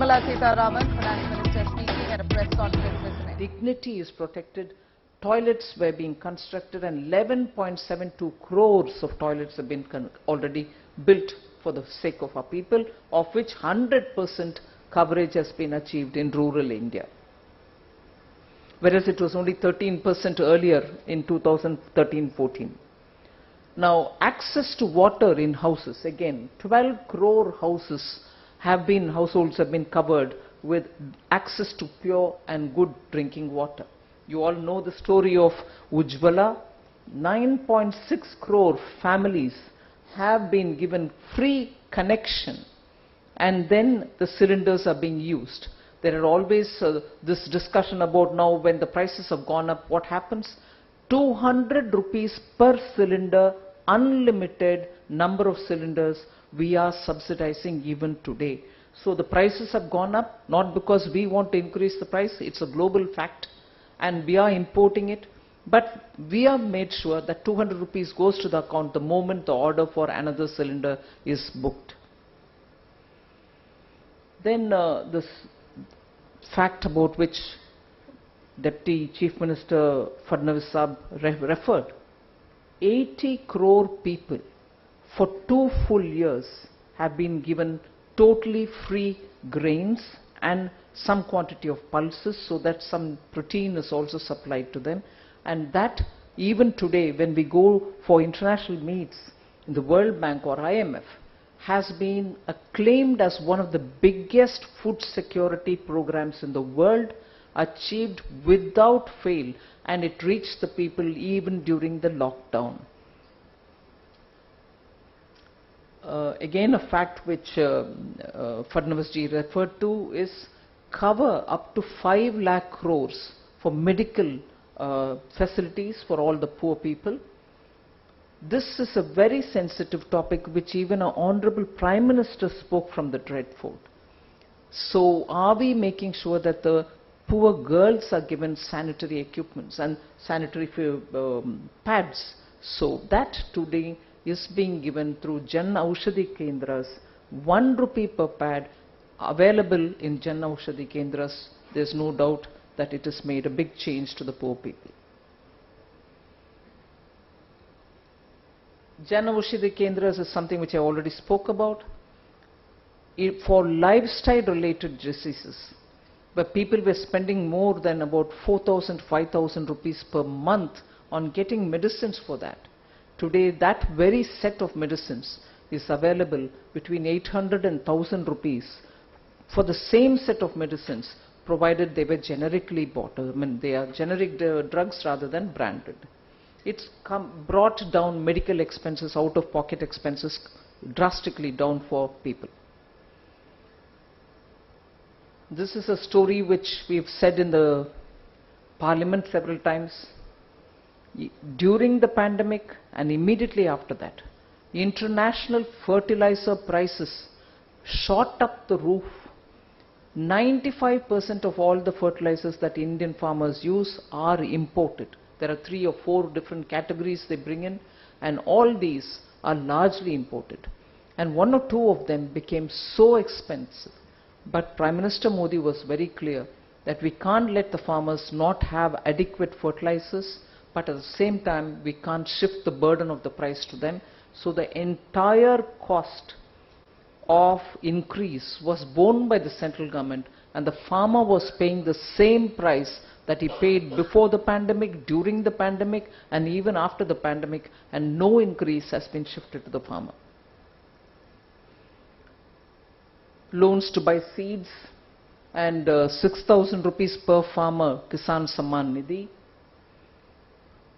Nirmala Sitharaman, Finance Minister, speaking at a press conference yesterday. Dignity is protected. Toilets were being constructed and 11.72 crores of toilets have been already built for the sake of our people, of which 100% coverage has been achieved in rural India. Whereas it was only 13% earlier in 2013-14. Now, access to water in houses, again, 12 crore households have been covered with access to pure and good drinking water. You all know the story of Ujjwala. 9.6 crore families have been given free connection, and then the cylinders are being used. There are always this discussion about now when the prices have gone up, what happens? 200 rupees per cylinder, unlimited number of cylinders we are subsidizing even today. So the prices have gone up, not because we want to increase the price, it's a global fact, and we are importing it. But we have made sure that 200 rupees goes to the account the moment the order for another cylinder is booked. Then this fact about which Deputy Chief Minister Fadnavis Saab referred, 80 crore people for 2 full years have been given totally free grains and some quantity of pulses, so that some protein is also supplied to them. And that even today, when we go for international meets in the World Bank or IMF, has been acclaimed as one of the biggest food security programs in the world, achieved without fail, and it reached the people even during the lockdown. Again, a fact which Fadnavis ji referred to is cover up to 5 lakh crores for medical facilities for all the poor people. This is a very sensitive topic which even our Honorable Prime Minister spoke from the Dread Fort. So are we making sure that the poor girls are given sanitary equipments and sanitary pads? So that today is being given through Jan Aushadhi Kendras, 1 rupee per pad available in Jan Aushadhi Kendras. There's no doubt that it has made a big change to the poor people. Jan Aushadhi Kendras is something which I already spoke about. For lifestyle related diseases, where people were spending more than about 4,000, 5,000 rupees per month on getting medicines for that. Today, that very set of medicines is available between 800 and 1,000 rupees for the same set of medicines, provided they were generically bought. I mean, they are generic drugs rather than branded. It's brought down medical expenses, out-of-pocket expenses, drastically down for people. This is a story which we've said in the Parliament several times. During the pandemic and immediately after that, international fertilizer prices shot up the roof. 95% of all the fertilizers that Indian farmers use are imported. There are 3 or 4 different categories they bring in, and all these are largely imported. And 1 or 2 of them became so expensive. But Prime Minister Modi was very clear that we can't let the farmers not have adequate fertilizers, but at the same time we can't shift the burden of the price to them. So the entire cost of increase was borne by the central government, and the farmer was paying the same price that he paid before the pandemic, during the pandemic, and even after the pandemic, and no increase has been shifted to the farmer. Loans to buy seeds and 6,000 rupees per farmer, Kisan Samman Nidhi.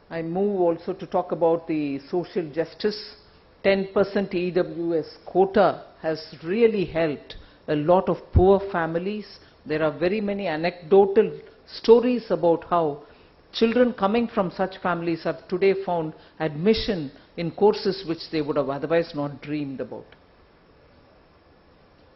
I move also to talk about the social justice. 10% EWS quota has really helped a lot of poor families. There are very many anecdotal stories about how children coming from such families have today found admission in courses which they would have otherwise not dreamed about.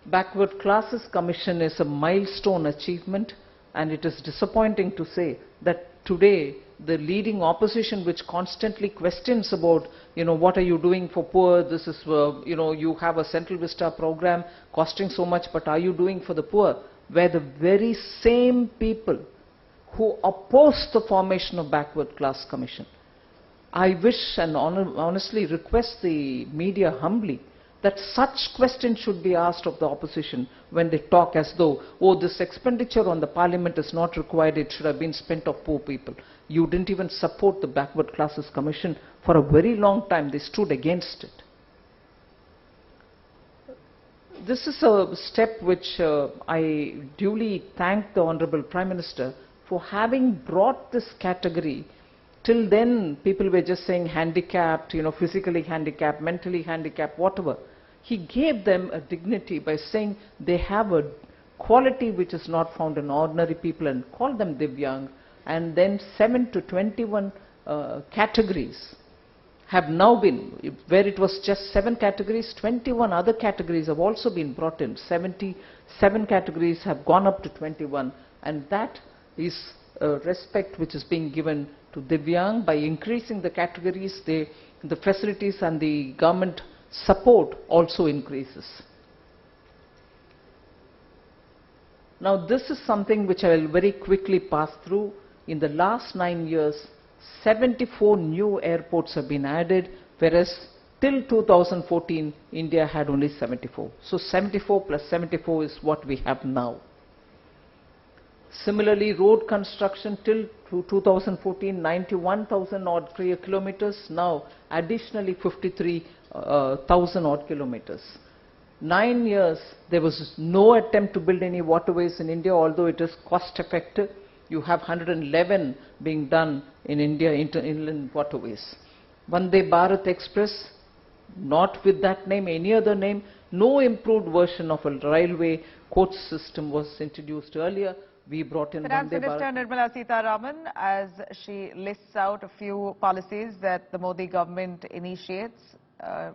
Backward Classes Commission is a milestone achievement, and it is disappointing to say that today the leading opposition, which constantly questions about, what are you doing for poor? This is, you have a Central Vista program costing so much, but are you doing for the poor? Were the very same people who opposed the formation of Backward Class Commission. I wish and honestly request the media humbly that such questions should be asked of the opposition when they talk as though, oh, this expenditure on the parliament is not required, it should have been spent of poor people. You didn't even support the Backward Classes Commission for a very long time. They stood against it. This is a step which I duly thank the Honorable Prime Minister for having brought this category. Till then, people were just saying handicapped, physically handicapped, mentally handicapped, whatever. He gave them a dignity by saying they have a quality which is not found in ordinary people and called them Divyang. And then 7 to 21 categories have now been, where it was just 7 categories, 21 other categories have also been brought in. 77 categories have gone up to 21, and that is respect which is being given to Divyang. By increasing the categories, the facilities and the government support also increases. Now this is something which I will very quickly pass through. In the last 9 years, 74 new airports have been added, whereas till 2014, India had only 74. So 74 plus 74 is what we have now. Similarly, road construction till 2014, 91,000 odd kilometers, now additionally 53,000 odd kilometers. 9 years, there was no attempt to build any waterways in India, although it is cost effective. You have 111 being done in India, inland waterways. Vande Bharat Express, not with that name, any other name, no improved version of a railway coach system was introduced earlier. We brought in Finance Vande Minister Bharat. Nirmala Sitharaman, as she lists out a few policies that the Modi government initiates.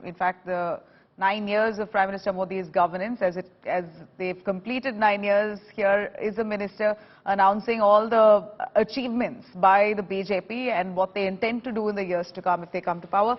In fact, the 9 years of Prime Minister Modi's governance, as they've completed 9 years, here is a minister announcing all the achievements by the BJP and what they intend to do in the years to come if they come to power.